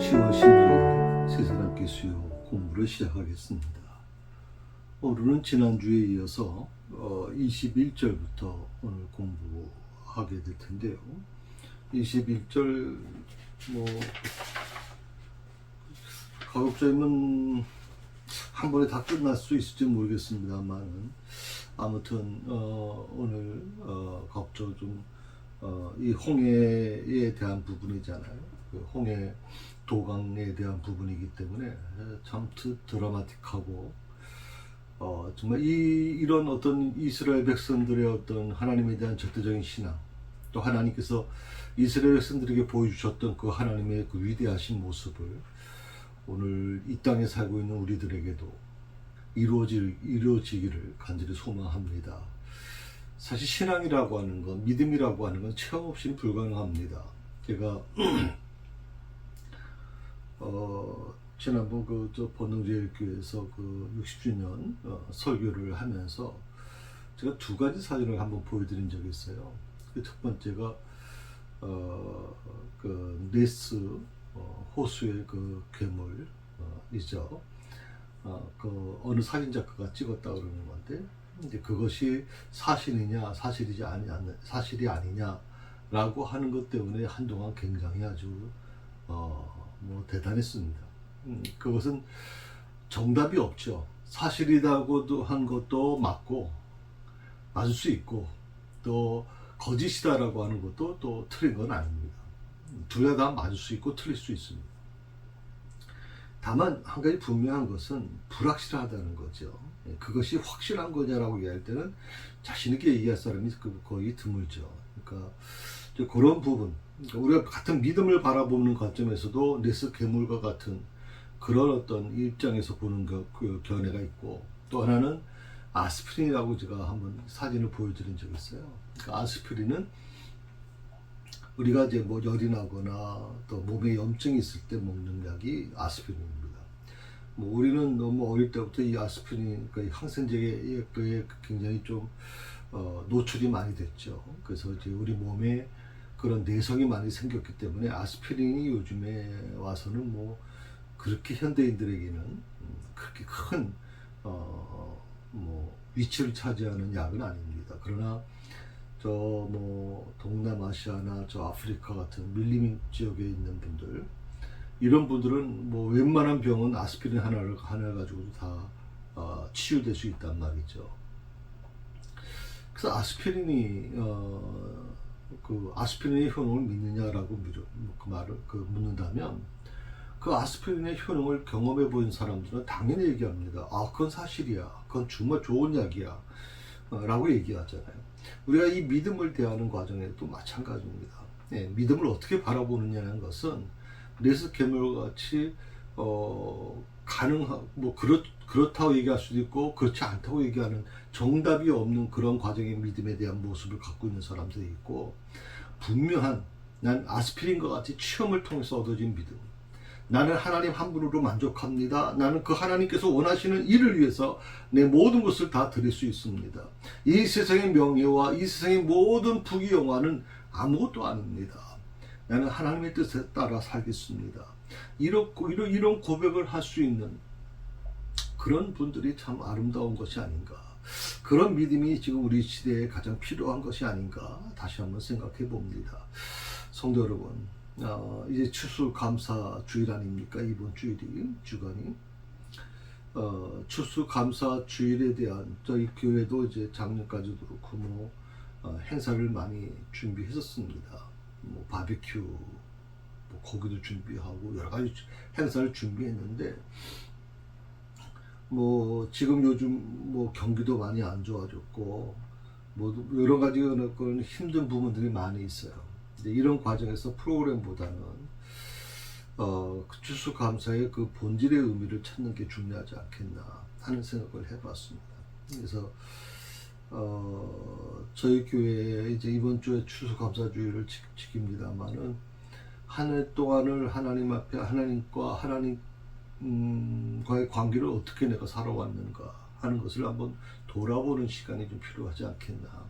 10월 16일 세사람기 수요 공부를 시작하겠습니다. 오늘은 지난주에 이어서 21절부터 오늘 공부하게 될 텐데요. 21절 가급적이면 한 번에 다 끝날 수 있을지 모르겠습니다만 아무튼 오늘 가급적 이 홍해에 대한 부분이잖아요. 그 홍해 도강에 대한 부분이기 때문에 참 드라마틱하고 정말 이런 어떤 이스라엘 백성들의 어떤 하나님에 대한 절대적인 신앙, 또 하나님께서 이스라엘 백성들에게 보여주셨던 그 하나님의 그 위대하신 모습을 오늘 이 땅에 살고 있는 우리들에게도 이루어지기를 간절히 소망합니다. 사실 신앙이라고 하는 건, 믿음이라고 하는 건 체험 없이는 불가능합니다. 제가 지난번 번능제일교회에서 60주년 설교를 하면서 제가 두 가지 사진을 한번 보여드린 적이 있어요. 그 첫 번째가 네스 호수의 그 괴물이죠. 어느 사진 작가가 찍었다 그러는 건데, 이제 그것이 사실이냐 사실이 아니냐라고 하는 것 때문에 한동안 굉장히 아주 대단했습니다. 그것은 정답이 없죠. 사실이라고도 한 것도 맞을 수 있고, 또 거짓이다라고 하는 것도 또 틀린 건 아닙니다. 둘 다 맞을 수 있고 틀릴 수 있습니다. 다만 한 가지 분명한 것은 불확실하다는 거죠. 그것이 확실한 거냐라고 얘기할 때는 자신 있게 얘기할 사람이 거의 드물죠. 그러니까 그런 부분, 우리가 같은 믿음을 바라보는 관점에서도 네스 괴물과 같은 그런 어떤 입장에서 보는 그 견해가 있고, 또 하나는 아스피린이라고 제가 한번 사진을 보여드린 적이 있어요. 그러니까 아스피린은 우리가 이제 열이 나거나 또 몸에 염증이 있을 때 먹는 약이 아스피린입니다. 우리는 너무 어릴 때부터 이 아스피린, 그러니까 항생제에 굉장히 좀 노출이 많이 됐죠. 그래서 이제 우리 몸에 그런 내성이 많이 생겼기 때문에 아스피린이 요즘에 와서는 그렇게 현대인들에게는 그렇게 큰 위치를 차지하는 약은 아닙니다. 그러나 동남아시아나 아프리카 같은 밀림 지역에 있는 분들, 이런 분들은 웬만한 병은 아스피린 하나 가지고도 다 치유될 수 있단 말이죠. 그래서 아스피린의 효능을 믿느냐라고 묻는다면, 그 아스피린의 효능을 경험해 본 사람들은 당연히 얘기합니다. 그건 사실이야. 그건 정말 좋은 약이야. 라고 얘기하잖아요. 우리가 이 믿음을 대하는 과정에도 마찬가지입니다. 믿음을 어떻게 바라보느냐는 것은 네스 괴물과 같이 그렇다고 얘기할 수도 있고 그렇지 않다고 얘기하는 정답이 없는 그런 과정의 믿음에 대한 모습을 갖고 있는 사람들이 있고, 분명한 난 아스피린과 같이 체험을 통해서 얻어진 믿음, 나는 하나님 한 분으로 만족합니다. 나는 그 하나님께서 원하시는 일을 위해서 내 모든 것을 다 드릴 수 있습니다. 이 세상의 명예와 이 세상의 모든 부귀 영화는 아무것도 아닙니다. 나는 하나님의 뜻에 따라 살겠습니다. 이런 고백을 할 수 있는 그런 분들이 참 아름다운 것이 아닌가. 그런 믿음이 지금 우리 시대에 가장 필요한 것이 아닌가 다시 한번 생각해 봅니다. 성도 여러분, 이제 추수감사 주일 아닙니까? 이번 주간이 추수감사 주일에 대한 저희 교회도 이제 작년까지도 그렇고 행사를 많이 준비했었습니다. 바비큐, 고기도 준비하고 여러 가지 행사를 준비했는데, 지금 요즘 경기도 많이 안 좋아졌고 여러 가지 그런 힘든 부분들이 많이 있어요. 이런 과정에서 프로그램보다는 추수감사의 그 본질의 의미를 찾는 게 중요하지 않겠나 하는 생각을 해봤습니다. 그래서 저희 교회에 이제 이번 주에 추수감사주일을 지킵니다만은 한 해 동안을 하나님 앞에 하나님과의 관계를 어떻게 내가 살아왔는가 하는 것을 한번 돌아보는 시간이 좀 필요하지 않겠나.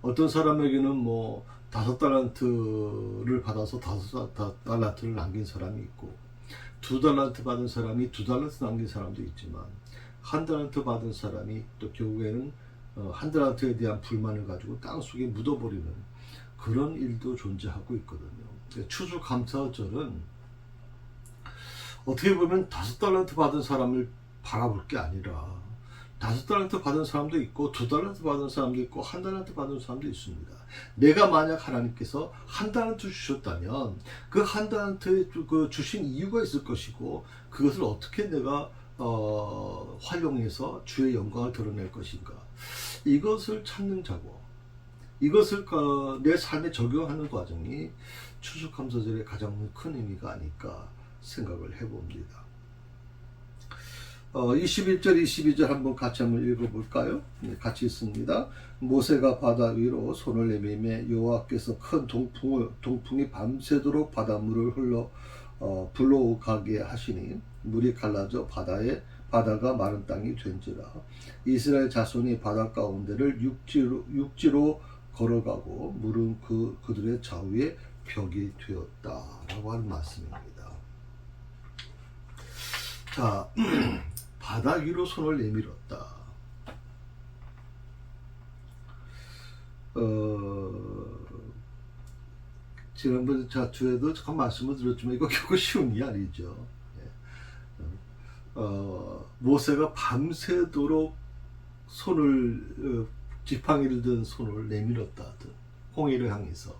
어떤 사람에게는 5달란트를 받아서 5달란트를 남긴 사람이 있고, 2달란트 받은 사람이 2달란트 남긴 사람도 있지만 1달란트 받은 사람이 또 결국에는 1달란트에 대한 불만을 가지고 땅속에 묻어버리는 그런 일도 존재하고 있거든요. 추수감사절은 어떻게 보면 5달란트 받은 사람을 바라볼 게 아니라 5달란트 받은 사람도 있고 2달란트 받은 사람도 있고 1달란트 받은 사람도 있습니다. 내가 만약 하나님께서 1달란트 주셨다면 그 1달란트 그 주신 이유가 있을 것이고 그것을 어떻게 내가 활용해서 주의 영광을 드러낼 것인가, 이것을 찾는 작업, 이것을 내 삶에 적용하는 과정이 추수감사절의 가장 큰 의미가 아닐까 생각을 해봅니다. 21절 22절 한번 같이 한번 읽어볼까요? 같이 있습니다. 모세가 바다 위로 손을 내밀매 여호와께서 큰 동풍이 밤새도록 바닷물을 불러가게 하시니 물이 갈라져 바다가 마른 땅이 된지라. 이스라엘 자손이 바다 가운데를 육지로 걸어가고 물은 그들의 좌우에 벽이 되었다라고 하는 말씀입니다. 자, 바다 위로 손을 내밀었다. 지난번 주에도 잠깐 말씀을 드렸지만 이거 결코 쉬운 일이 아니죠. 모세가 밤새도록 손을 지팡이를 든 손을 내밀었다 하듯 홍해를 향해서,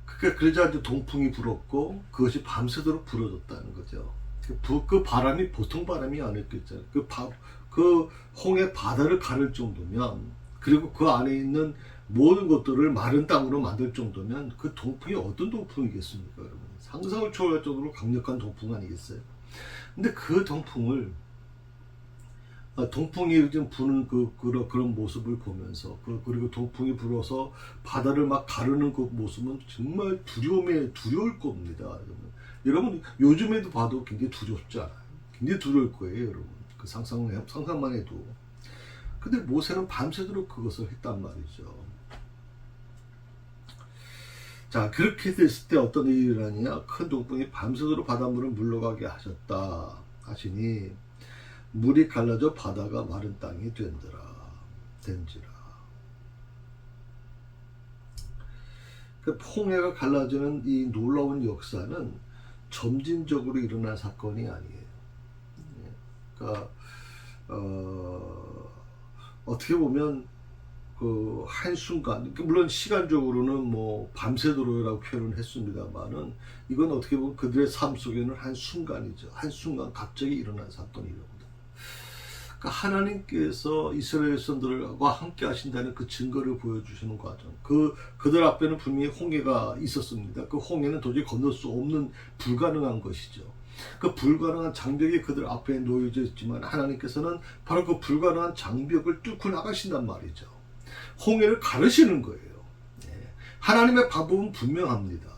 그러자 동풍이 불었고 그것이 밤새도록 불어졌다는 거죠. 그 바람이 보통 바람이 아니었겠잖아요. 그 홍해 바다를 가를 정도면, 그리고 그 안에 있는 모든 것들을 마른 땅으로 만들 정도면 그 동풍이 어떤 동풍이겠습니까, 여러분? 상상을 초월할 정도로 강력한 동풍 아니겠어요? 근데 그 동풍이 좀 부는 그런 모습을 보면서, 그리고 동풍이 불어서 바다를 막 가르는 그 모습은 정말 두려울 겁니다. 여러분 요즘에도 봐도 굉장히 두렵지 않아요? 굉장히 두려울 거예요, 여러분. 그 상상만 해도. 근데 모세는 밤새도록 그것을 했단 말이죠. 자, 그렇게 됐을 때 어떤 일이 일어나냐? 큰 동풍이 밤새도록 바닷물을 물러가게 하시니 물이 갈라져 바다가 마른 땅이 된지라. 그 홍해가 갈라지는 이 놀라운 역사는 점진적으로 일어난 사건이 아니에요. 그러니까 어떻게 보면 그 한순간, 물론 시간적으로는 뭐 밤새도록이라고 표현을 했습니다만은 이건 어떻게 보면 그들의 삶 속에는 한순간이죠. 한순간 갑자기 일어난 사건이거든요. 그러니까 하나님께서 이스라엘 백성들과 함께 하신다는 그 증거를 보여주시는 과정. 그들 앞에는 분명히 홍해가 있었습니다. 그 홍해는 도저히 건널 수 없는 불가능한 것이죠. 그 불가능한 장벽이 그들 앞에 놓여져 있지만 하나님께서는 바로 그 불가능한 장벽을 뚫고 나가신단 말이죠. 홍해를 가르시는 거예요. 하나님의 방법은 분명합니다.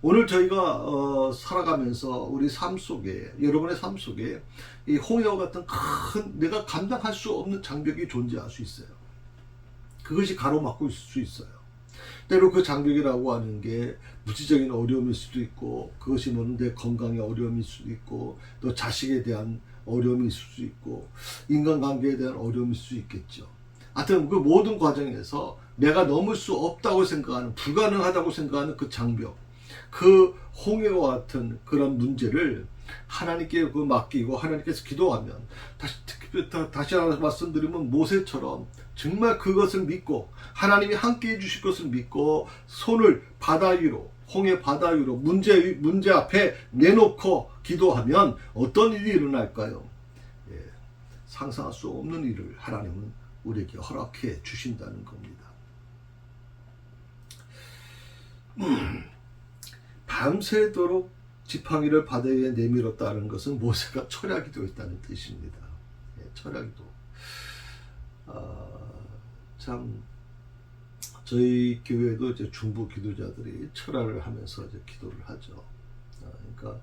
오늘 저희가 살아가면서 우리 삶 속에, 여러분의 삶 속에 이 홍해와 같은 큰, 내가 감당할 수 없는 장벽이 존재할 수 있어요. 그것이 가로막고 있을 수 있어요. 때로 그 장벽이라고 하는 게 물질적인 어려움일 수도 있고, 그것이 뭐는 내 건강의 어려움일 수도 있고, 또 자식에 대한 어려움이 있을 수 있고, 인간관계에 대한 어려움일 수 있겠죠. 하여튼 그 모든 과정에서 내가 넘을 수 없다고 생각하는, 불가능하다고 생각하는 그 장벽, 그 홍해와 같은 그런 문제를 하나님께 맡기고 하나님께서 기도하면, 다시 하나 말씀드리면 모세처럼 정말 그것을 믿고 하나님이 함께 해주실 것을 믿고 손을 바다 위로, 홍해 바다 위로 문제 앞에 내놓고 기도하면 어떤 일이 일어날까요? 상상할 수 없는 일을 하나님은 우리에게 허락해 주신다는 겁니다. 밤새도록 지팡이를 바다 위에 내밀었다는 것은 모세가 철야 기도했다는 뜻입니다. 철야 기도. 참 저희 교회도 이제 중부 기도자들이 철야를 하면서 이제 기도를 하죠. 그러니까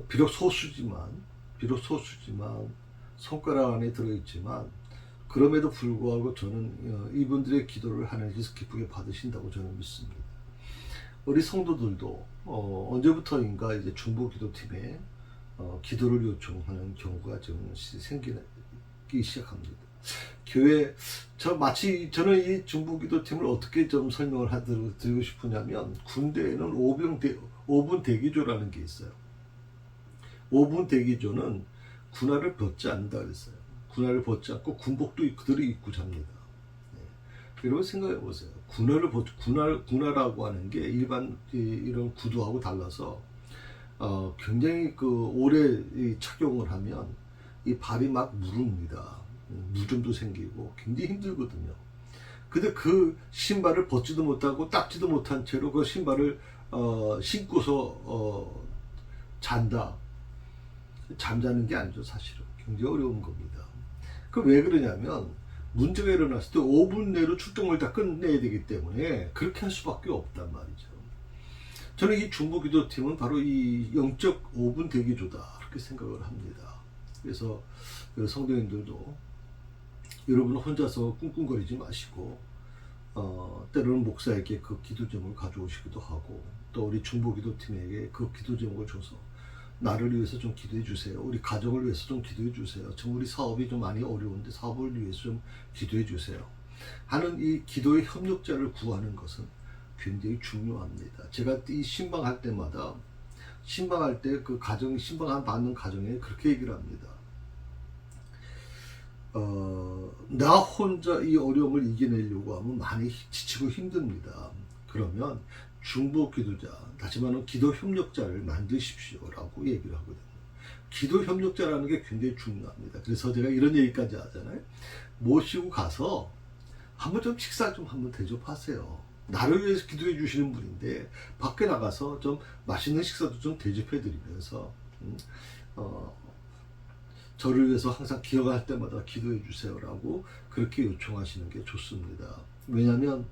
비록 소수지만 손가락 안에 들어있지만 그럼에도 불구하고 저는 이분들의 기도를 하나님께서 기쁘게 받으신다고 저는 믿습니다. 우리 성도들도 언제부터인가 이제 중보기도팀에 기도를 요청하는 경우가 좀 생기기 시작합니다. 교회 마치 저는 이 중보기도팀을 어떻게 좀 설명을 드리고 싶으냐면 군대에는 5분 대기조라는 게 있어요. 5분 대기조는 군화를 벗지 않는다 그랬어요. 군화를 벗지 않고 군복도 그대로 입고 잡니다. 여러분 생각해 보세요. 군화라고 하는 게 일반 이런 구두하고 달라서 굉장히 오래 착용을 하면 이 발이 막 무릅니다. 무좀도 생기고 굉장히 힘들거든요. 근데 그 신발을 벗지도 못하고 닦지도 못한 채로 그 신발을 신고서 잠자는 게 아니죠. 사실은 굉장히 어려운 겁니다. 그 왜 그러냐면 문제가 일어났을 때 5분 내로 출동을 다 끝내야 되기 때문에 그렇게 할 수밖에 없단 말이죠. 저는 이 중보기도팀은 바로 이 영적 5분 대기조다 그렇게 생각을 합니다. 그래서 성도님들도 여러분 혼자서 꿍꿍거리지 마시고 때로는 목사에게 그 기도 제목을 가져오시기도 하고 또 우리 중보기도팀에게 그 기도 제목을 줘서 나를 위해서 좀 기도해 주세요. 우리 가정을 위해서 좀 기도해 주세요. 지금 우리 사업이 좀 많이 어려운데 사업을 위해서 좀 기도해 주세요. 하는 이 기도의 협력자를 구하는 것은 굉장히 중요합니다. 제가 이 신방할 때마다 신방할 때 그 가정 신방 받는 가정에 그렇게 얘기를 합니다. 나 혼자 이 어려움을 이겨내려고 하면 많이 지치고 힘듭니다. 그러면 중보 기도자, 다시 말하면 기도 협력자를 만드십시오라고 얘기를 하거든요. 기도 협력자라는 게 굉장히 중요합니다. 그래서 제가 이런 얘기까지 하잖아요. 모시고 가서 한번 좀 식사 좀 한번 대접하세요. 나를 위해서 기도해 주시는 분인데 밖에 나가서 좀 맛있는 식사도 좀 대접해 드리면서 저를 위해서 항상 기억할 때마다 기도해 주세요라고 그렇게 요청하시는 게 좋습니다. 왜냐하면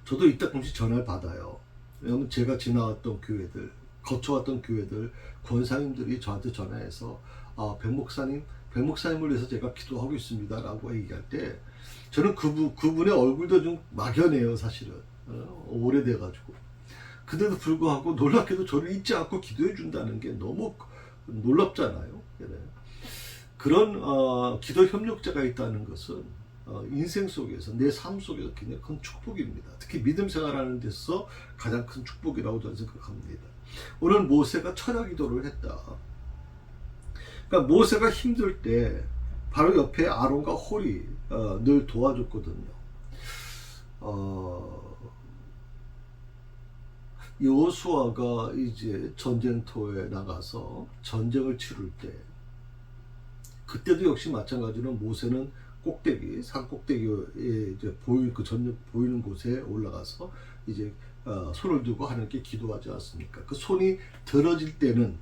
저도 이따금씩 전화를 받아요. 왜냐하면 제가 지나왔던 교회들, 거쳐왔던 교회들, 권사님들이 저한테 전화해서 백 목사님을 위해서 제가 기도하고 있습니다 라고 얘기할 때 저는 그분의 얼굴도 좀 막연해요. 사실은 오래돼가지고. 근데도 불구하고 놀랍게도 저를 잊지 않고 기도해 준다는 게 너무 놀랍잖아요. 그런 기도 협력자가 있다는 것은 인생 속에서 내 삶 속에서 굉장히 큰 축복입니다. 특히 믿음 생활하는 데서 가장 큰 축복이라고 저는 생각합니다. 오늘 모세가 철야 기도를 했다. 그러니까 모세가 힘들 때 바로 옆에 아론과 홀이 늘 도와줬거든요. 여호수아가 이제 전쟁터에 나가서 전쟁을 치를 때 그때도 역시 마찬가지로 모세는 산 꼭대기에 이제 보이는 곳에 올라가서 이제 손을 들고 하나님께 기도하지 않습니까? 그 손이 들었을 때는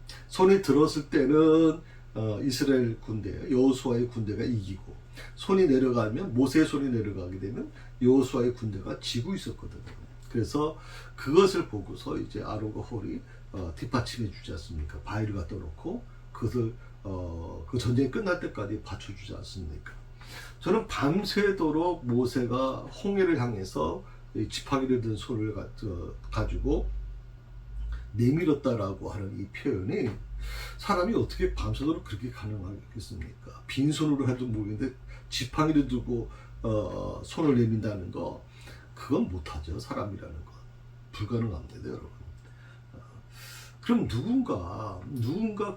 이스라엘 군대, 여호수아의 군대가 이기고 손이 내려가면 모세의 손이 내려가게 되면 여호수아의 군대가 지고 있었거든요. 그래서 그것을 보고서 이제 아론과 홀이 뒷받침해 주지 않습니까? 바위를 갖다 놓고 그것을 그 전쟁이 끝날 때까지 받쳐주지 않습니까? 저는 밤새도록 모세가 홍해를 향해서 지팡이를 든 손을 가지고 내밀었다라고 하는 이 표현이 사람이 어떻게 밤새도록 그렇게 가능하겠습니까? 빈손으로 해도 모르겠는데 지팡이를 들고 손을 내민다는 거 그건 못하죠. 사람이라는 건 불가능합니다, 여러분. 그럼 누군가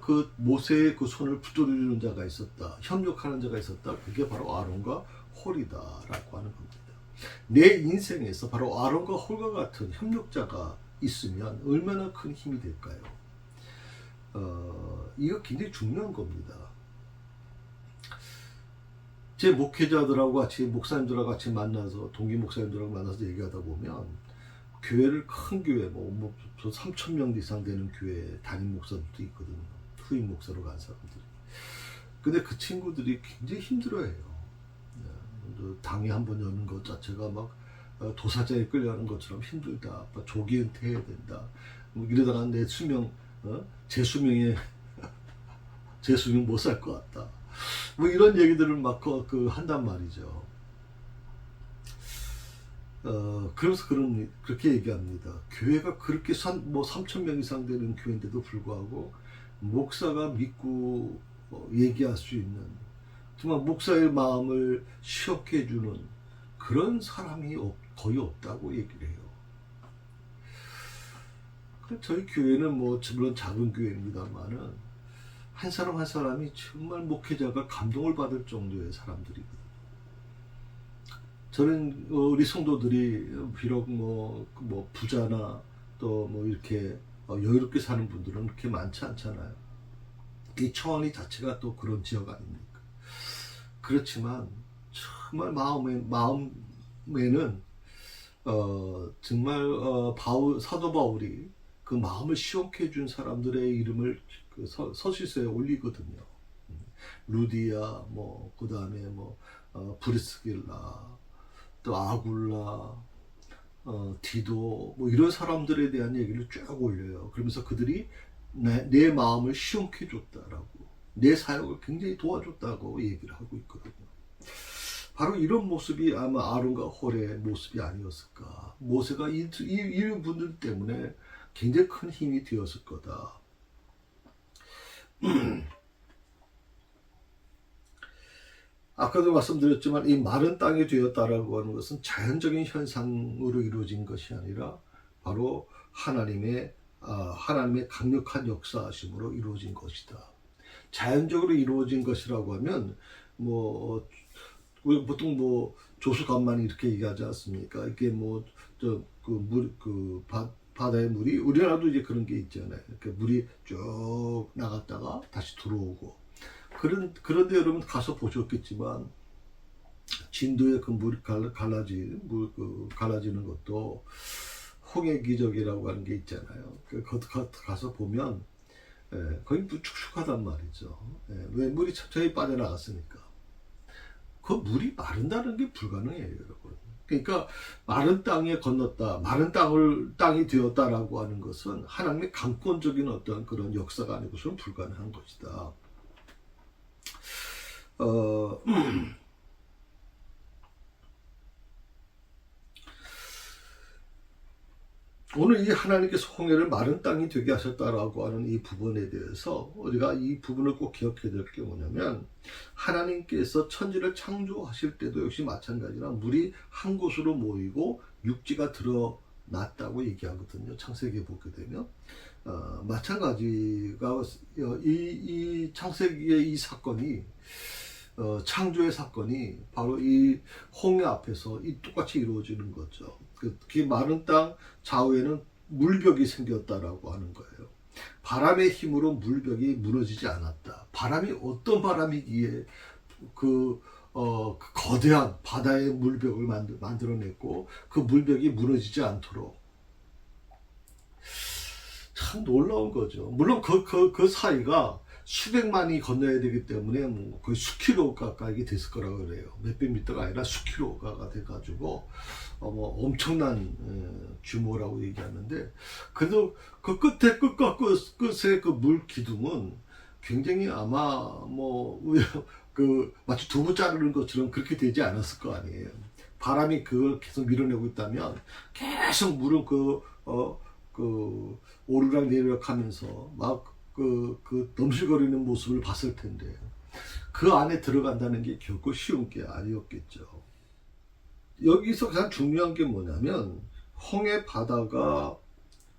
그 모세의 그 손을 붙들어주는 자가 있었다, 협력하는 자가 있었다. 그게 바로 아론과 홀이다라고 하는 겁니다. 내 인생에서 바로 아론과 홀과 같은 협력자가 있으면 얼마나 큰 힘이 될까요? 이거 굉장히 중요한 겁니다. 제 목회자들하고 같이 목사님들하고 같이 만나서 동기 목사님들하고 만나서 얘기하다 보면 교회를 큰 교회 뭐 3,000명 이상 되는 교회 담임 목사들도 있거든요. 후임 목사로 간 사람들이. 근데 그 친구들이 굉장히 힘들어해요. 당에 한번 여는 것 자체가 막 도사자에 끌려가는 것처럼 힘들다. 조기 은퇴해야 된다. 뭐 이러다가 내 수명 제 수명에 제 수명 못 살 것 같다. 뭐 이런 얘기들을 막 한단 말이죠. 그래서 그렇게 얘기합니다. 교회가 그렇게 3,000명 이상 되는 교회인데도 불구하고 목사가 믿고 얘기할 수 있는, 정말 목사의 마음을 시원케 해주는 그런 사람이 거의 없다고 얘기를 해요. 저희 교회는 물론 작은 교회입니다만은 한 사람 한 사람이 정말 목회자가 감동을 받을 정도의 사람들이거든요. 저는 우리 성도들이 비록 부자나 또 이렇게 여유롭게 사는 분들은 그렇게 많지 않잖아요. 이 청원리 자체가 또 그런 지역 아닙니까? 그렇지만 정말 마음에는 정말 사도 바울이 그 마음을 시원케 해준 사람들의 이름을 서시서에 올리거든요. 루디아, 그 다음에 브리스길라, 또 아굴라, 디도, 이런 사람들에 대한 얘기를 쭉 올려요. 그러면서 그들이 내 마음을 시원케 해줬다라고, 내 사역을 굉장히 도와줬다고 얘기를 하고 있거든요. 바로 이런 모습이 아마 아론과 홀의 모습이 아니었을까. 모세가 이런 분들 때문에 굉장히 큰 힘이 되었을 거다. 아까도 말씀드렸지만 이 마른 땅이 되었다라고 하는 것은 자연적인 현상으로 이루어진 것이 아니라 바로 하나님의 강력한 역사하심으로 이루어진 것이다. 자연적으로 이루어진 것이라고 하면 보통 조수간만이 이렇게 얘기하지 않습니까? 이게 바다의 물이, 우리나라도 이제 그런 게 있잖아요. 이렇게 물이 쭉 나갔다가 다시 들어오고. 그런데 여러분 가서 보셨겠지만, 진도의 그 물이 갈라지는 것도 홍해 기적이라고 하는 게 있잖아요. 가서 보면, 거의 축축하단 말이죠. 왜? 물이 천천히 빠져나갔으니까. 그 물이 마른다는 게 불가능해요, 여러분. 그러니까 마른 땅에 건넜다, 마른 땅이 되었다라고 하는 것은 하나님의 강권적인 어떤 그런 역사가 아니고서는 불가능한 것이다. 오늘 이 하나님께서 홍해를 마른 땅이 되게 하셨다라고 하는 이 부분에 대해서 우리가 이 부분을 꼭 기억해야 될 게 뭐냐면, 하나님께서 천지를 창조하실 때도 역시 마찬가지라 물이 한 곳으로 모이고 육지가 드러났다고 얘기하거든요. 창세기에 보게 되면 마찬가지가 이 창세기의 이 사건이, 창조의 사건이 바로 이 홍해 앞에서 똑같이 이루어지는 거죠. 그 마른 땅 좌우에는 물벽이 생겼다라고 하는 거예요. 바람의 힘으로 물벽이 무너지지 않았다. 바람이 어떤 바람이기에 그 거대한 바다의 물벽을 만들어냈고 그 물벽이 무너지지 않도록. 참 놀라운 거죠. 물론 그 사이가 수백만이 건너야 되기 때문에 거의 수킬로 가까이 됐을 거라고 그래요. 몇백 미터가 아니라 수킬로가 돼가지고 엄청난 규모라고 얘기하는데, 그래도 그 끝과 끝의 그 물 기둥은 굉장히 아마 마치 두부 자르는 것처럼 그렇게 되지 않았을 거 아니에요. 바람이 그걸 계속 밀어내고 있다면 계속 물은 오르락 내리락 하면서 넘실거리는 모습을 봤을 텐데, 그 안에 들어간다는 게 결코 쉬운 게 아니었겠죠. 여기서 가장 중요한 게 뭐냐면, 홍해 바다가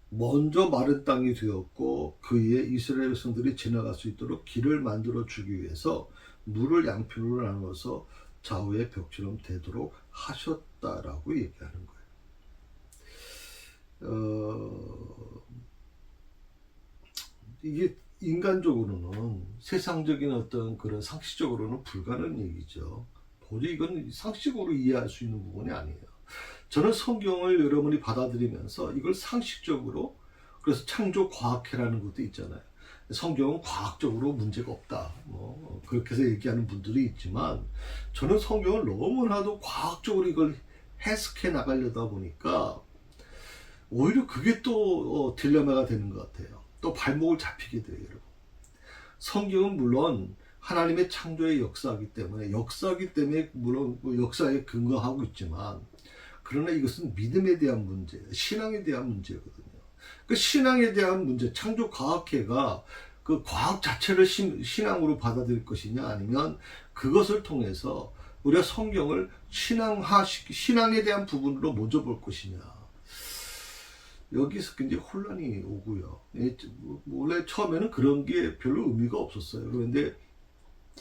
먼저 마른 땅이 되었고 그 위에 이스라엘 백성들이 지나갈 수 있도록 길을 만들어 주기 위해서 물을 양편으로 나눠서 좌우의 벽처럼 되도록 하셨다라고 얘기하는 거예요. 이게 인간적으로는, 세상적인 어떤 그런 상식적으로는 불가능한 얘기죠. 도저히 이건 상식적으로 이해할 수 있는 부분이 아니에요. 저는 성경을 여러분이 받아들이면서 이걸 상식적으로, 그래서 창조 과학회라는 것도 있잖아요. 성경은 과학적으로 문제가 없다, 그렇게 해서 얘기하는 분들이 있지만, 저는 성경을 너무나도 과학적으로 이걸 해석해 나가려다 보니까 오히려 그게 또 딜레마가 되는 것 같아요. 또 발목을 잡히게 돼요, 여러분. 성경은 물론 하나님의 창조의 역사이기 때문에 물론 역사에 근거하고 있지만, 그러나 이것은 믿음에 대한 문제, 신앙에 대한 문제거든요. 그 신앙에 대한 문제, 창조과학회가 그 과학 자체를 신앙으로 받아들일 것이냐, 아니면 그것을 통해서 우리가 성경을 신앙에 대한 부분으로 먼저 볼 것이냐. 여기서 굉장히 혼란이 오고요. 원래 처음에는 그런 게 별로 의미가 없었어요. 그런데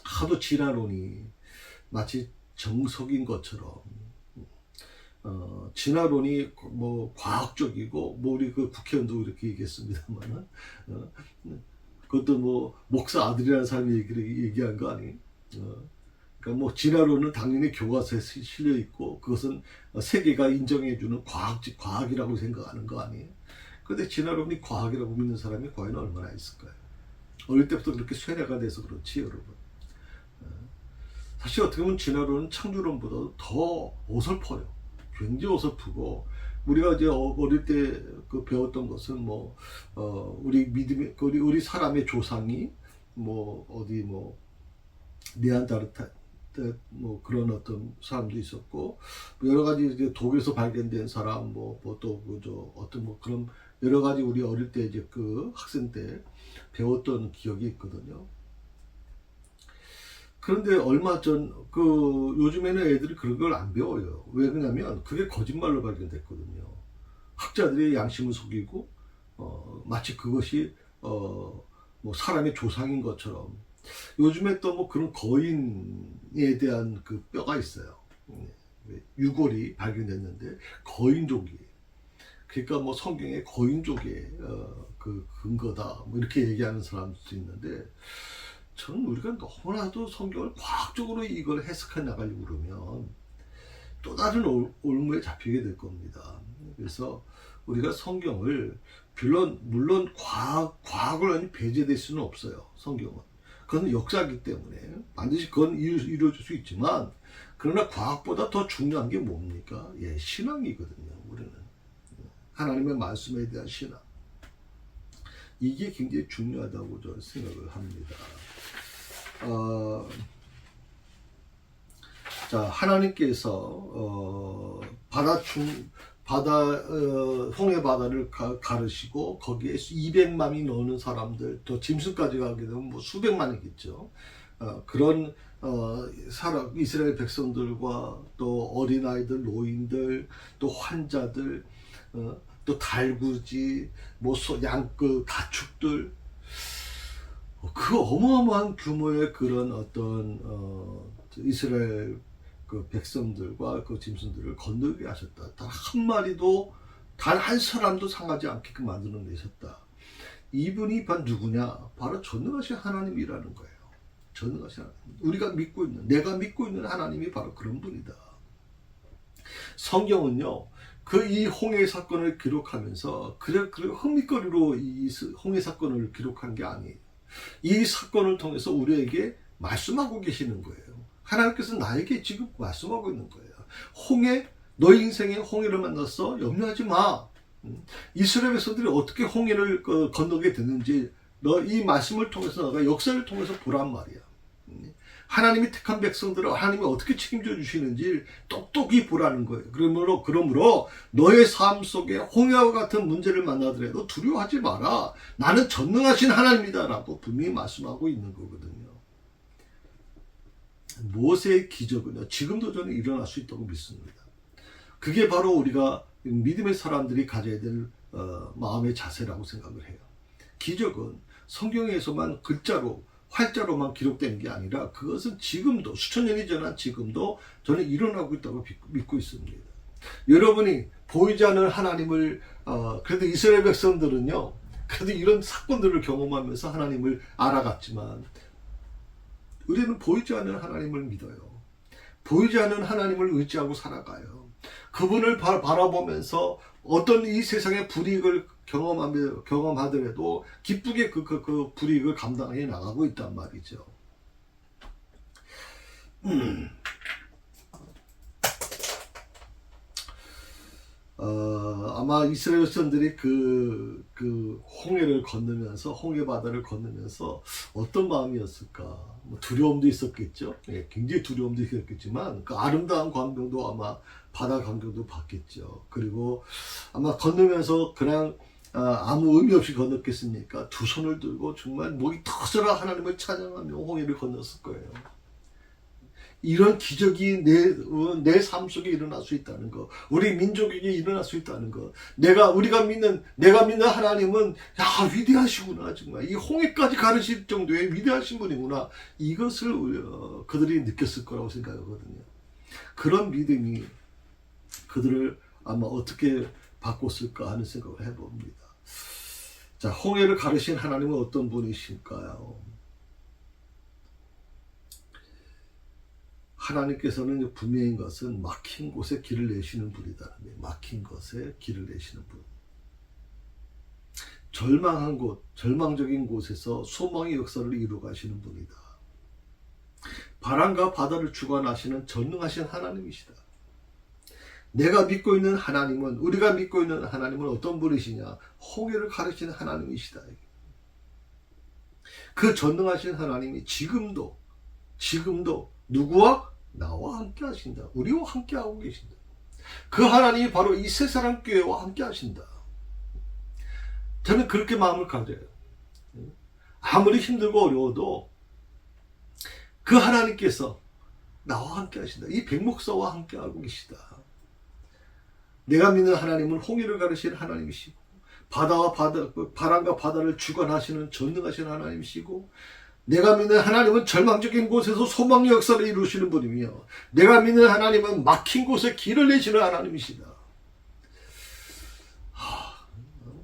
하도 진화론이 마치 정석인 것처럼, 진화론이 뭐 과학적이고, 뭐 우리 그 국회의원도 이렇게 얘기했습니다만, 그것도 뭐 목사 아들이라는 사람이 얘기한 거 아니? 그러니까 뭐 진화론은 당연히 교과서에 실려 있고, 그것은 세계가 인정해주는 과학이라고 생각하는 거 아니에요? 그런데 진화론이 과학이라고 믿는 사람이 과연 얼마나 있을까요? 어릴 때부터 그렇게 쇠뇌가 돼서 그렇지, 여러분. 사실 어떻게 보면 진화론은 창조론보다 더 어설퍼요. 굉장히 어설프고, 우리가 이제 어릴 때 그 배웠던 것은 뭐 우리 사람의 조상이 뭐 어디 뭐 네안데르탈 뭐 그런 어떤 사람도 있었고, 여러 가지 이제 독일에서 발견된 사람 뭐 또 그저 어떤 뭐 그런 여러 가지 우리 어릴 때 이제 그 학생 때 배웠던 기억이 있거든요. 그런데 얼마 전 요즘에는 애들이 그런 걸 안 배워요. 왜 그러냐면 그게 거짓말로 발견됐거든요. 학자들의 양심을 속이고 마치 그것이 뭐 사람의 조상인 것처럼. 요즘에 또 뭐 그런 거인에 대한 그 뼈가 있어요. 유골이 발견됐는데 거인족이. 그러니까 뭐 성경의 거인족의 그 근거다. 뭐 이렇게 얘기하는 사람도 있는데, 저는 우리가 너무나도 성경을 과학적으로 이걸 해석해 나가려고 그러면 또 다른 올무에 잡히게 될 겁니다. 그래서 우리가 성경을 물론 과학을 완전히 배제될 수는 없어요. 성경은. 그건 역사이기 때문에 반드시 그건 이루어질 수 있지만, 그러나 과학보다 더 중요한 게 뭡니까? 예, 신앙이거든요. 우리는 하나님의 말씀에 대한 신앙. 이게 굉장히 중요하다고 저는 생각을 합니다. 자, 하나님께서 홍해 바다를 가르시고 거기에 200만이 넘는 사람들, 또 짐승까지 가게 되면 뭐 수백만이겠죠. 그런 이스라엘 백성들과 또 어린아이들, 노인들, 또 환자들, 또 달구지, 뭐 가축들, 그 어마어마한 규모의 그런 어떤 이스라엘 그 백성들과 그 짐승들을 건너게 하셨다. 단 한 마리도, 단 한 사람도 상하지 않게끔 만들어내셨다. 이분이 바로 누구냐? 바로 전능하신 하나님이라는 거예요. 전능하신 하나님. 내가 믿고 있는 하나님이 바로 그런 분이다. 성경은요, 이 홍해 사건을 기록하면서 그래 흥미거리로 이 홍해 사건을 기록한 게 아니에요. 이 사건을 통해서 우리에게 말씀하고 계시는 거예요. 하나님께서 나에게 지금 말씀하고 있는 거예요. 너희 인생에 홍해를 만났어? 염려하지 마. 이스라엘 백성들이 어떻게 홍해를 건너게 됐는지 이 말씀을 통해서, 너가 역사를 통해서 보란 말이야. 하나님이 택한 백성들을 하나님이 어떻게 책임져 주시는지 똑똑히 보라는 거예요. 그러므로 너의 삶 속에 홍해와 같은 문제를 만나더라도 두려워하지 마라. 나는 전능하신 하나님이다 라고 분명히 말씀하고 있는 거거든요. 모세의 기적은요, 지금도 저는 일어날 수 있다고 믿습니다. 그게 바로 우리가 믿음의 사람들이 가져야 될 마음의 자세라고 생각을 해요. 기적은 성경에서만 활자로만 기록된 게 아니라, 그것은 지금도, 수천 년이 지난 지금도 저는 일어나고 있다고 믿고 있습니다. 여러분이 보이지 않는 하나님을, 그래도 이스라엘 백성들은요, 그래도 이런 사건들을 경험하면서 하나님을 알아갔지만, 우리는 보이지 않는 하나님을 믿어요. 보이지 않는 하나님을 의지하고 살아가요. 그분을 바라보면서 어떤 이 세상의 불이익을 경험하더라도 기쁘게 그 불이익을 감당해 나가고 있단 말이죠. 아마 이스라엘 백성들이 그 홍해 바다를 건너면서 어떤 마음이었을까? 뭐 두려움도 있었겠죠. 예, 굉장히 두려움도 있었겠지만 그 아름다운 광경도 아마 바다 광경도 봤겠죠. 그리고 아마 건너면서 그냥 아무 의미 없이 건넜겠습니까? 두 손을 들고 정말 목이 터져라 하나님을 찬양하며 홍해를 건넜을 거예요. 이런 기적이 내 삶 속에 일어날 수 있다는 거, 우리 민족에게 일어날 수 있다는 거, 내가 믿는 하나님은 위대하시구나. 정말 이 홍해까지 가르칠 정도의 위대하신 분이구나. 이것을 그들이 느꼈을 거라고 생각하거든요. 그런 믿음이 그들을 아마 어떻게 바꿨을까 하는 생각을 해봅니다. 자, 홍해를 가르신 하나님은 어떤 분이실까요? 하나님께서는 분명한 것은 막힌 곳에 길을 내시는 분이다. 막힌 곳에 길을 내시는 분. 절망한 곳, 절망적인 곳에서 소망의 역사를 이루어 가시는 분이다. 바람과 바다를 주관하시는 전능하신 하나님이시다. 내가 믿고 있는 하나님은, 우리가 믿고 있는 하나님은 어떤 분이시냐? 홍해를 가르치는 하나님이시다. 그 전능하신 하나님이 지금도 누구와? 나와 함께 하신다. 우리와 함께 하고 계신다. 그 하나님이 바로 이 새사랑 교회와 함께 하신다. 저는 그렇게 마음을 가져요. 아무리 힘들고 어려워도 그 하나님께서 나와 함께 하신다. 이 백목사와 함께 하고 계시다. 내가 믿는 하나님은 홍해를 가르치는 하나님이시고 바람과 바다를 주관하시는 전능하신 하나님이시고, 내가 믿는 하나님은 절망적인 곳에서 소망의 역사를 이루시는 분이며, 내가 믿는 하나님은 막힌 곳에 길을 내시는 하나님이시다.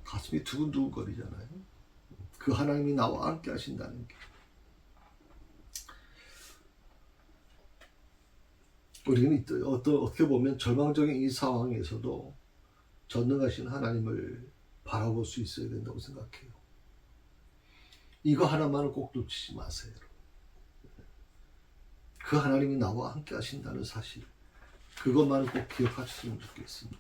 가슴이 두근두근거리잖아요. 그 하나님이 나와 함께 하신다는 게. 우리는 어떻게 보면 절망적인 이 상황에서도 전능하신 하나님을 바라볼 수 있어야 된다고 생각해요. 이거 하나만을 꼭 놓치지 마세요. 그 하나님이 나와 함께 하신다는 사실, 그것만을 꼭 기억하셨으면 좋겠습니다.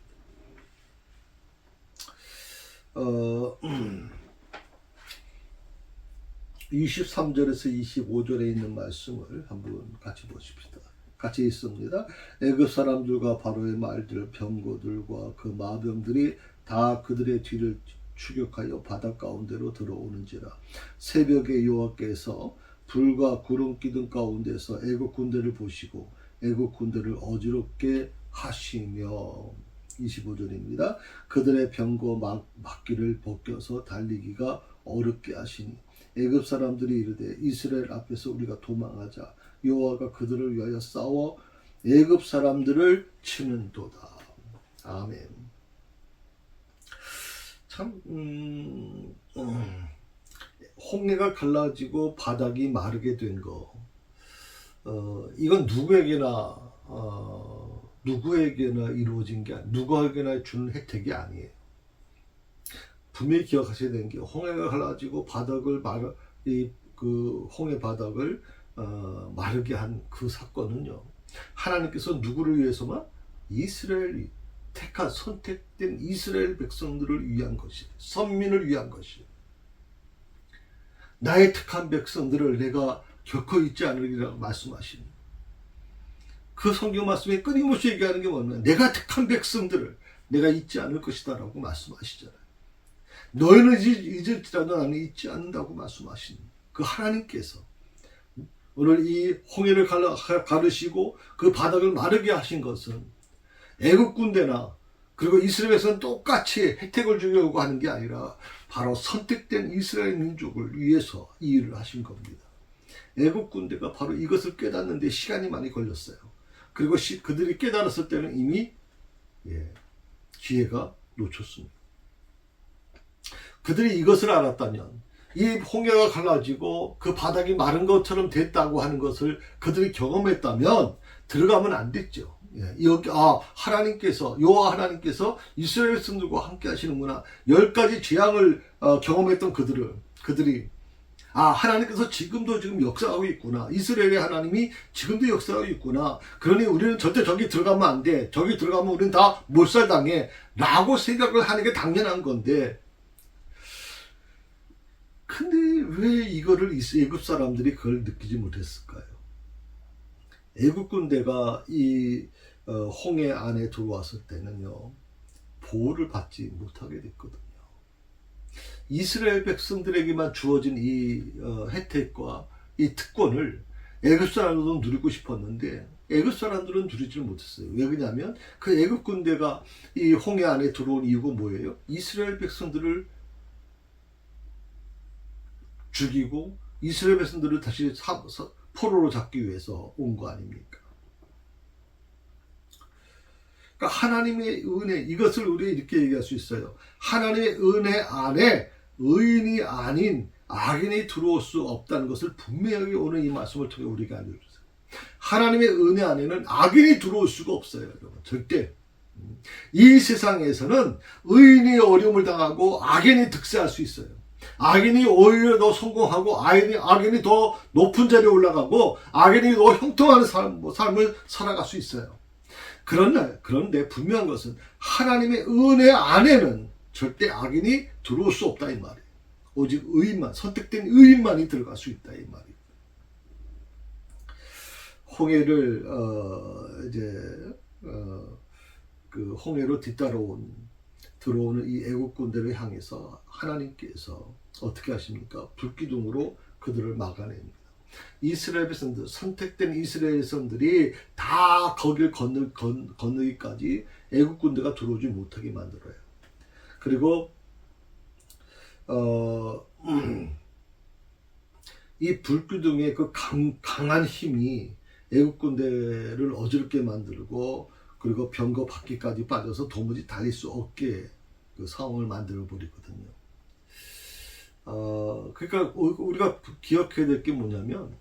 23절에서 25절에 있는 말씀을 한번 같이 보십시다. 같이 있습니다. 애굽 사람들과 바로의 말들, 병거들과 그 마병들이 다 그들의 뒤를 추격하여 바다 가운데로 들어오는지라. 새벽에 여호와께서 불과 구름 기둥 가운데서 애굽 군대를 보시고 애굽 군대를 어지럽게 하시며. 25절입니다. 그들의 병거 막기를 벗겨서 달리기가 어렵게 하시니 애굽 사람들이 이르되 이스라엘 앞에서 우리가 도망하자. 여호와가 그들을 위하여 싸워 애굽 사람들을 치는도다. 아멘. 참 홍해가 갈라지고 바닥이 마르게 된 거, 이건 누구에게나 이루어진 게 누구에게나 주는 혜택이 아니에요. 분명히 기억하셔야 되는 게, 홍해가 갈라지고 그 홍해 바닥을 마르게 한 그 사건은요, 하나님께서 누구를 위해서만? 이스라엘이 선택된 이스라엘 백성들을 위한 것이에요. 선민을 위한 것이에요. 나의 택한 백성들을 내가 결코 잊지 않으리라고 말씀하시는, 그 성경 말씀에 끊임없이 얘기하는 게 뭐냐면, 내가 택한 백성들을 내가 잊지 않을 것이다 라고 말씀하시잖아요. 너희는 잊을지라도 나는 잊지 않는다고 말씀하시는 그 하나님께서 오늘 이 홍해를 가르시고 그 바닥을 마르게 하신 것은 애국 군대나 그리고 이스라엘에서는 똑같이 혜택을 주려고 하는 게 아니라 바로 선택된 이스라엘 민족을 위해서 이 일을 하신 겁니다. 애국 군대가 바로 이것을 깨닫는데 시간이 많이 걸렸어요. 그리고 그들이 깨달았을 때는 이미 기회가 놓쳤습니다. 그들이 이것을 알았다면, 이 홍해가 갈라지고 그 바닥이 마른 것처럼 됐다고 하는 것을 그들이 경험했다면 들어가면 안 됐죠. 여기 여호와 하나님께서 이스라엘 백성들과 함께 하시는구나. 10가지 재앙을 경험했던 그들이 하나님께서 지금도 역사하고 있구나. 이스라엘의 하나님이 지금도 역사하고 있구나. 그러니 우리는 절대 저기 들어가면 안 돼. 저기 들어가면 우리는 다 몰살당해. 라고 생각을 하는 게 당연한 건데, 근데 왜 이거를 애굽 사람들이 그걸 느끼지 못했을까요? 애굽 군대가 이 홍해 안에 들어왔을 때는요, 보호를 받지 못하게 됐거든요. 이스라엘 백성들에게만 주어진 이 혜택과 이 특권을 애굽 사람들은 누리고 싶었는데 애굽 사람들은 누리지 못했어요. 왜 그러냐면 그 애굽 군대가 이 홍해 안에 들어온 이유가 뭐예요? 이스라엘 백성들을 죽이고 이스라엘 백성들을 다시 포로로 잡기 위해서 온 거 아닙니까? 그러니까 하나님의 은혜, 이것을 우리 이렇게 얘기할 수 있어요. 하나님의 은혜 안에 의인이 아닌 악인이 들어올 수 없다는 것을 분명하게 오늘 이 말씀을 통해 우리에게 알려주세요. 하나님의 은혜 안에는 악인이 들어올 수가 없어요, 여러분. 절대. 이 세상에서는 의인이 어려움을 당하고 악인이 득세할 수 있어요. 악인이 오히려 더 성공하고 악인이 더 높은 자리에 올라가고 악인이 더 형통하는 삶을 살아갈 수 있어요. 그런데 분명한 것은 하나님의 은혜 안에는 절대 악인이 들어올 수 없다 이 말이에요. 오직 의인만, 선택된 의인만이 들어갈 수 있다 이 말이에요. 홍해를 그 홍해로 들어오는 이 애국 군대를 향해서 하나님께서 어떻게 하십니까? 불기둥으로 그들을 막아냅니다. 이스라엘 백성들, 선택된 이스라엘 백성들이 다 거길 건너기까지 애국 군대가 들어오지 못하게 만들어요. 그리고 이 불기둥의 그 강한 힘이 애국 군대를 어지럽게 만들고 그리고 병거 바퀴까지 빠져서 도무지 달릴 수 없게 그 상황을 만들어 버리거든요. 그러니까 우리가 기억해야 될 게 뭐냐면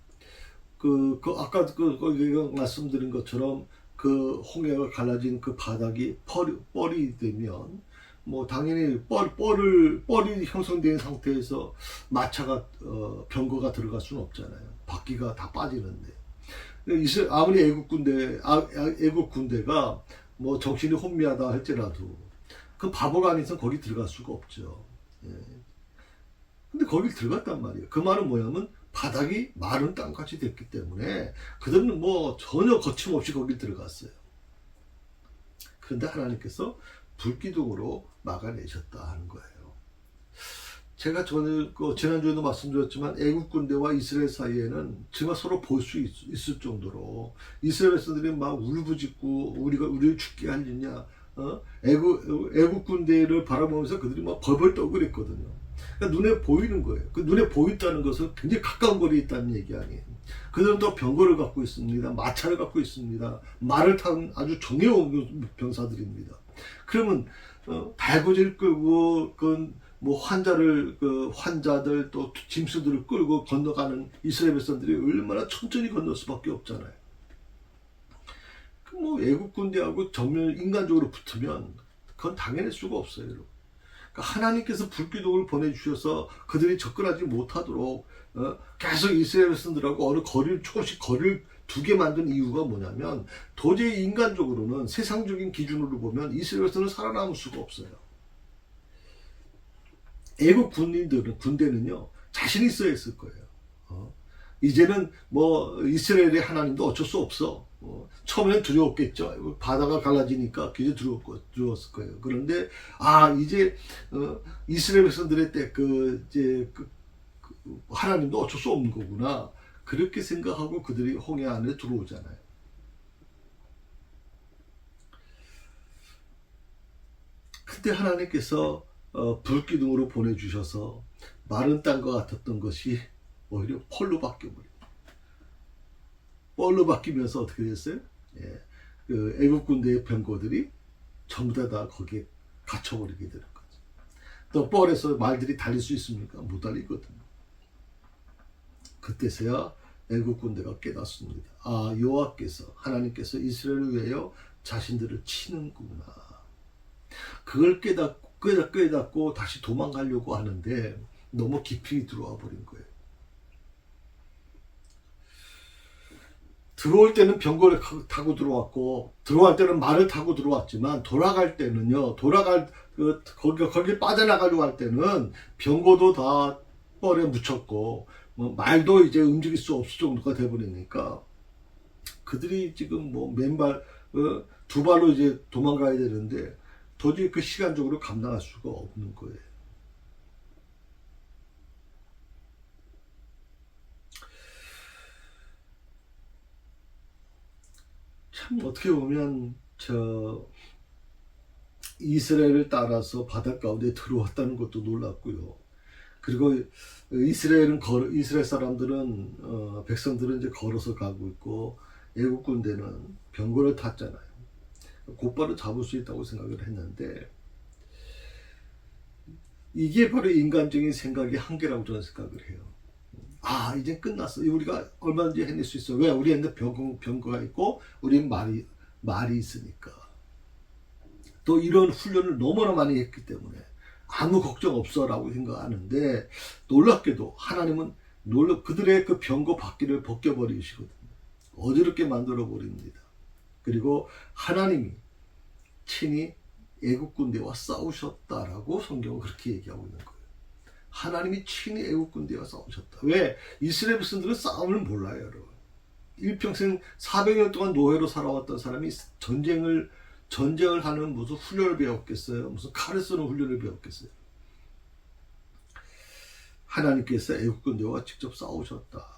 아까 거기가 말씀드린 것처럼 그 홍해가 갈라진 그 바닥이 뻘이 되면 뭐 당연히 뻘이 형성된 상태에서 마차가 병거가 들어갈 수는 없잖아요. 바퀴가 다 빠지는데. 아무리 애국 군대가 뭐 정신이 혼미하다 할지라도 그 바보가 아니선 거기 들어갈 수가 없죠. 예. 근데 거길 들어갔단 말이에요. 그 말은 뭐냐면 바닥이 마른 땅같이 됐기 때문에 그들은 뭐 전혀 거침없이 거길 들어갔어요. 그런데 하나님께서 불기둥으로 막아내셨다 하는 거예요. 제가 지난주에도 말씀드렸지만 애국 군대와 이스라엘 사이에는 정말 서로 볼 수 있을 정도로 이스라엘 백성들이 막 울부짖고 우리를 죽게 하느냐, 애국 군대를 바라보면서 그들이 막 벌벌 떨고 그랬거든요. 그러니까 눈에 보이는 거예요. 그 눈에 보인다는 것은 굉장히 가까운 거리에 있다는 얘기 아니에요. 그들은 또 병거를 갖고 있습니다. 마차를 갖고 있습니다. 말을 탄 아주 정예운 병사들입니다. 그러면 달구지를 끌고 뭐 환자들 또 짐승들을 끌고 건너가는 이스라엘 백성들이 얼마나 천천히 건널 수밖에 없잖아요. 뭐 애국 군대하고 정면 인간적으로 붙으면 그건 당연할 수가 없어요, 여러분. 그러니까 하나님께서 불기둥을 보내주셔서 그들이 접근하지 못하도록 계속 이스라엘 백성들하고 조금씩 거리를 두게 만든 이유가 뭐냐면 도저히 인간적으로는 세상적인 기준으로 보면 이스라엘 백성은 살아남을 수가 없어요. 애국 군대는요 자신 있어야 했을 거예요. 이제는 뭐 이스라엘의 하나님도 어쩔 수 없어. 처음에는 두려웠겠죠. 바다가 갈라지니까 굉장히 두려웠을 거예요. 그런데 이제 이스라엘 백성들의 때 하나님도 어쩔 수 없는 거구나. 그렇게 생각하고 그들이 홍해 안에 들어오잖아요. 근데 하나님께서 불기둥으로 보내주셔서 마른 땅과 같았던 것이 오히려 펄로 바뀌어버립니다. 뻘로 바뀌면서 어떻게 됐어요? 그 애국 군대의 병거들이 전부 다 거기에 갇혀버리게 되는 거죠. 또 뻘에서 말들이 달릴 수 있습니까? 못 달리거든요. 그때서야 애국 군대가 깨닫습니다. 여호와께서 하나님께서 이스라엘을 위하여 자신들을 치는구나. 그걸 깨닫고 다시 도망가려고 하는데 너무 깊이 들어와 버린 거예요. 들어올 때는 병거를 타고 들어왔고 들어갈 때는 말을 타고 들어왔지만 돌아갈 때는요 거기 빠져나가려고 할 때는 병거도 다 뻘에 묻혔고 뭐 말도 이제 움직일 수 없을 정도가 돼버리니까 그들이 지금 뭐 맨발 두 발로 이제 도망가야 되는데 도저히 그 시간적으로 감당할 수가 없는 거예요. 참 어떻게 보면 이스라엘을 따라서 바다 가운데 들어왔다는 것도 놀랍고요. 그리고 이스라엘 사람들은 백성들은 이제 걸어서 가고 있고 애국 군대는 병거를 탔잖아요. 곧바로 잡을 수 있다고 생각을 했는데 이게 바로 인간적인 생각의 한계라고 저는 생각을 해요. 아, 이제 끝났어. 우리가 얼마든지 해낼 수 있어. 왜? 우리한테 병거가 있고 우리는 말이 있으니까. 또 이런 훈련을 너무나 많이 했기 때문에 아무 걱정 없어라고 생각하는데 놀랍게도 하나님은 그들의 그 병거 바퀴를 벗겨버리시거든요. 어지럽게 만들어 버립니다. 그리고 하나님이 친히 애국 군대와 싸우셨다라고 성경은 그렇게 얘기하고 있는 거예요. 하나님이 친히 애국 군대와 싸우셨다. 왜? 이스라엘 백성들은 싸움을 몰라요, 여러분. 일평생 400년 동안 노예로 살아왔던 사람이 전쟁을 하는 무슨 훈련을 배웠겠어요? 무슨 칼을 쓰는 훈련을 배웠겠어요? 하나님께서 애국 군대와 직접 싸우셨다.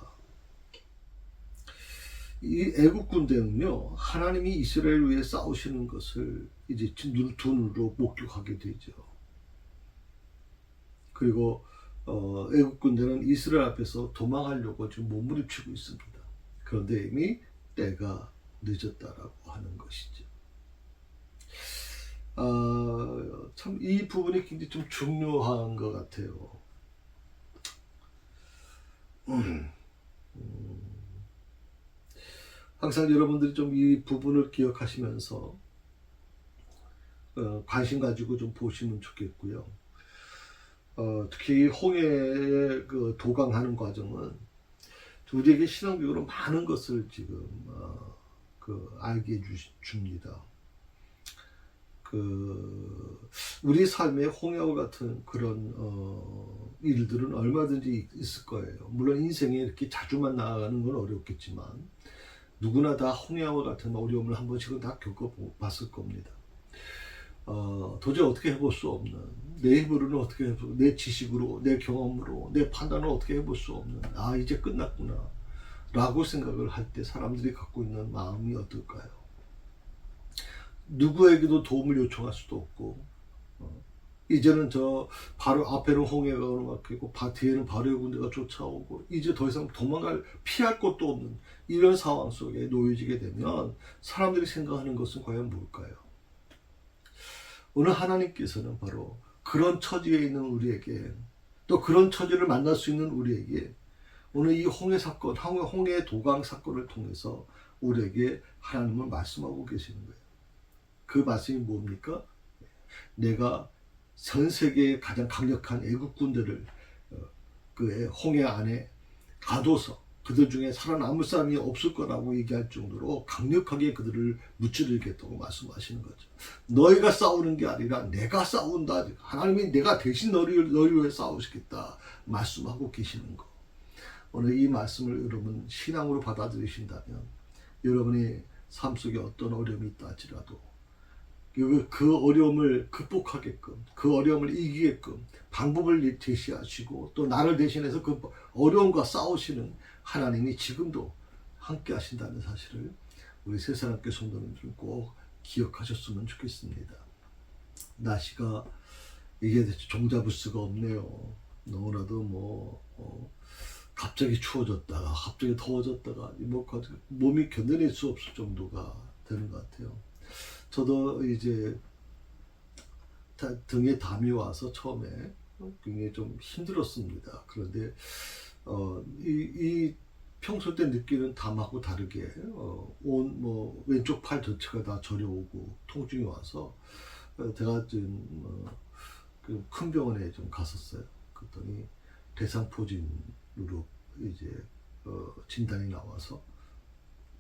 이 애국 군대는요, 하나님이 이스라엘 위해 싸우시는 것을 이제 두 눈으로 목격하게 되죠. 그리고 애국 군대는 이스라엘 앞에서 도망하려고 지금 몸부림치고 있습니다. 그런데 이미 때가 늦었다라고 하는 것이죠. 참 이 부분이 굉장히 좀 중요한 것 같아요. 항상 여러분들이 좀 이 부분을 기억하시면서 관심 가지고 좀 보시면 좋겠고요. 특히 홍해에 그 도강하는 과정은 우리에게 신앙적으로 많은 것을 지금 알게 줍니다. 우리 삶에 홍해와 같은 그런 일들은 얼마든지 있을 거예요. 물론 인생에 이렇게 자주만 나아가는 건 어렵겠지만 누구나 다 홍해와 같은 어려움을 한 번씩은 다 겪어봤을 겁니다. 도저히 어떻게 해볼 수 없는, 내 힘으로는 어떻게 해볼, 내 지식으로, 내 경험으로, 내 판단으로 어떻게 해볼 수 없는, 이제 끝났구나 라고 생각을 할 때 사람들이 갖고 있는 마음이 어떨까요? 누구에게도 도움을 요청할 수도 없고, 이제는 바로 앞에는 홍해가 오르막히고 뒤에는 바로의 군대가 쫓아오고 이제 더 이상 피할 곳도 없는 이런 상황 속에 놓여지게 되면 사람들이 생각하는 것은 과연 뭘까요? 오늘 하나님께서는 바로 그런 처지에 있는 우리에게, 또 그런 처지를 만날 수 있는 우리에게 오늘 이 홍해 사건, 홍해 도강 사건을 통해서 우리에게 하나님은 말씀하고 계시는 거예요. 그 말씀이 뭡니까? 내가 전 세계의 가장 강력한 애국 군대를 그 홍해 안에 가둬서 그들 중에 살아남을 사람이 없을 거라고 얘기할 정도로 강력하게 그들을 무찌르겠다고 말씀하시는 거죠. 너희가 싸우는 게 아니라 내가 싸운다. 하나님이 내가 대신 너희를 위해 싸우시겠다 말씀하고 계시는 거. 오늘 이 말씀을 여러분 신앙으로 받아들이신다면 여러분의 삶 속에 어떤 어려움이 있다 할지라도 그 어려움을 극복하게끔, 그 어려움을 이기게끔 방법을 제시하시고 또 나를 대신해서 그 어려움과 싸우시는 하나님이 지금도 함께 하신다는 사실을 우리 새사랑교회 성도님들은 꼭 기억하셨으면 좋겠습니다. 날씨가 이게 종잡을 수가 없네요. 너무나도 갑자기 추워졌다가 갑자기 더워졌다가 몸이 견뎌낼 수 없을 정도가 되는 것 같아요. 저도 이제 등에 담이 와서 처음에 굉장히 좀 힘들었습니다. 그런데 이 평소 때 느끼는 담하고 다르게 왼쪽 팔 전체가 다 저려오고 통증이 와서 제가 좀 큰 병원에 좀 갔었어요. 그랬더니 대상포진으로 이제 진단이 나와서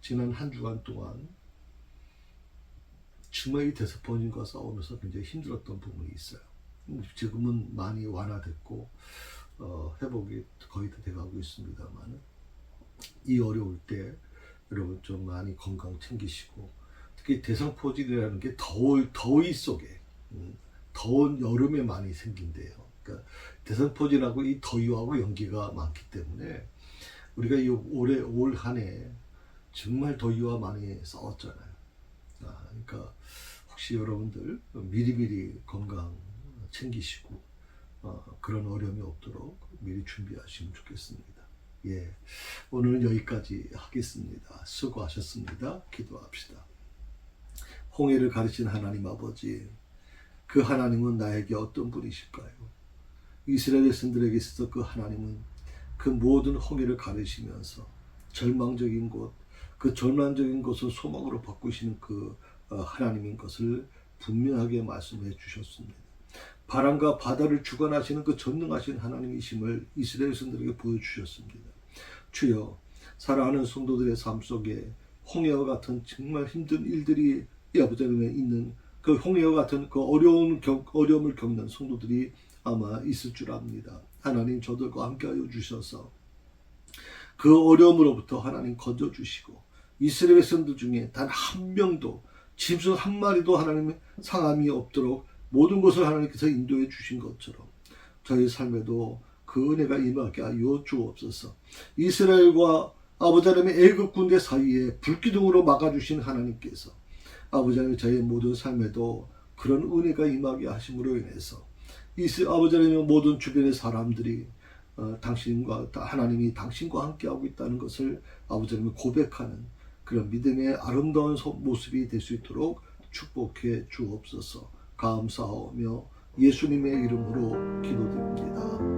지난 한 주간 동안 정말 이 대상포진과 싸우면서 굉장히 힘들었던 부분이 있어요. 지금은 많이 완화됐고 회복이 거의 다 돼가고 있습니다만 이 어려울 때 여러분 좀 많이 건강 챙기시고 특히 대상포진이라는 게 더위 속에 더운 여름에 많이 생긴대요. 그러니까 대상포진하고 이 더위하고 연기가 많기 때문에 우리가 이 올 한 해 정말 더위와 많이 싸웠잖아요. 그러니까 혹시 여러분들 미리미리 건강 챙기시고 그런 어려움이 없도록 미리 준비하시면 좋겠습니다. 예, 오늘은 여기까지 하겠습니다. 수고하셨습니다. 기도합시다. 홍해를 가르친 하나님 아버지, 그 하나님은 나에게 어떤 분이실까요? 이스라엘 백성들에게 있어서 그 하나님은 그 모든 홍해를 가르시면서 절망적인 곳, 그 절망적인 것을 소망으로 바꾸시는 그 하나님인 것을 분명하게 말씀해 주셨습니다. 바람과 바다를 주관하시는 그 전능하신 하나님이심을 이스라엘 백성들에게 보여주셨습니다. 주여, 사랑하는 성도들의 삶 속에 홍해와 같은 정말 힘든 일들이 이 아버지 안에 있는 그 홍해와 같은 그 어려움을 겪는 성도들이 아마 있을 줄 압니다. 하나님 저들과 함께하여 주셔서 그 어려움으로부터 하나님 건져주시고 이스라엘 백성들 중에 단 한 명도 짐승 한 마리도 하나님의 상함이 없도록 모든 것을 하나님께서 인도해 주신 것처럼 저희 삶에도 그 은혜가 임하게 하여 주옵소서. 이스라엘과 아버지 하나님의 애굽 군대 사이에 불기둥으로 막아주신 하나님께서 아버지 하나님 저희 모든 삶에도 그런 은혜가 임하게 하심으로 인해서 아버지 하나님의 모든 주변의 사람들이 당신과 하나님이 당신과 함께하고 있다는 것을 아버지 하나님 고백하는 그런 믿음의 아름다운 모습이 될 수 있도록 축복해 주옵소서. 감사하며 예수님의 이름으로 기도드립니다.